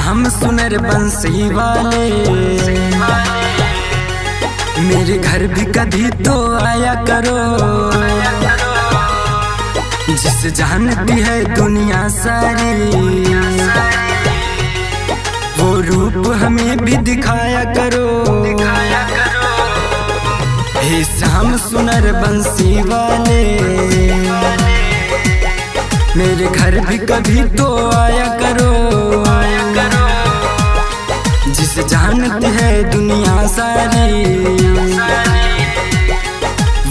श्याम सुनर बंसी वाले मेरे घर भी कभी तो आया करो। जिस जानती है दुनिया सारी वो रूप हमें भी दिखाया करो। हे श्याम सुनर बंसी वाले मेरे घर भी कभी तो आया करो। जिस जानती है दुनिया सारी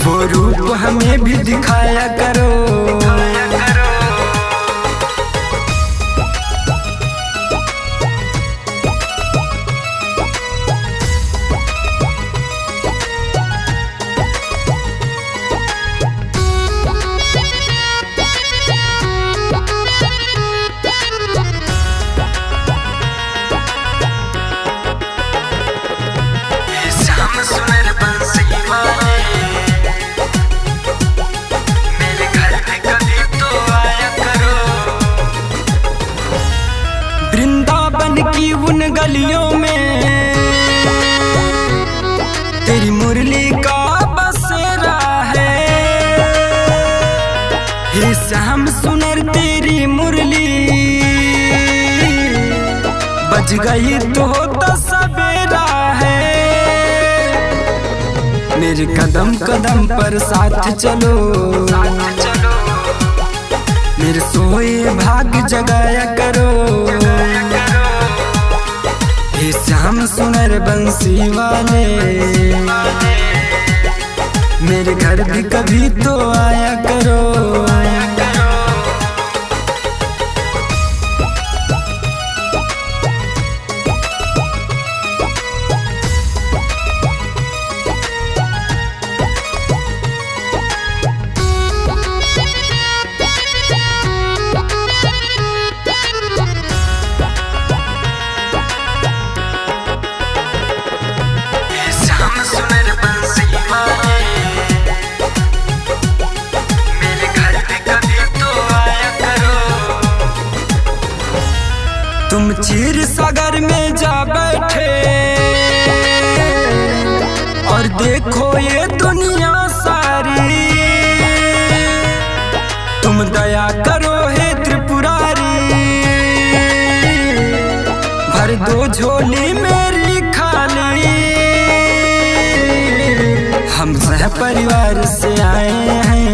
वो रूप हमें भी दिखाया करो। वृंदावन की उन गलियों में तेरी मुरली का बसेरा है। हे श्याम सुनर तेरी मुरली बज गई तो होता सवेरा है। मेरे कदम कदम पर साथ चलो, मेरे सोए भाग जगाया करो। हे श्याम सुनर बंसी वाले मेरे घर भी कभी तो आया करो। तुम क्षीर सागर में जा बैठे और देखो ये दुनिया सारी। तुम दया करो हे त्रिपुरारी, भर दो झोली मेरी खाली। हम सह परिवार से आए हैं,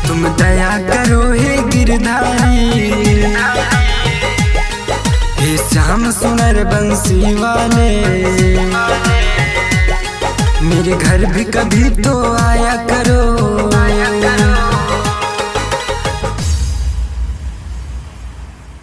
तुम दया करो हे गिरधारी। हे श्याम सुनर बंसी वाले मेरे घर भी कभी तो आया करो।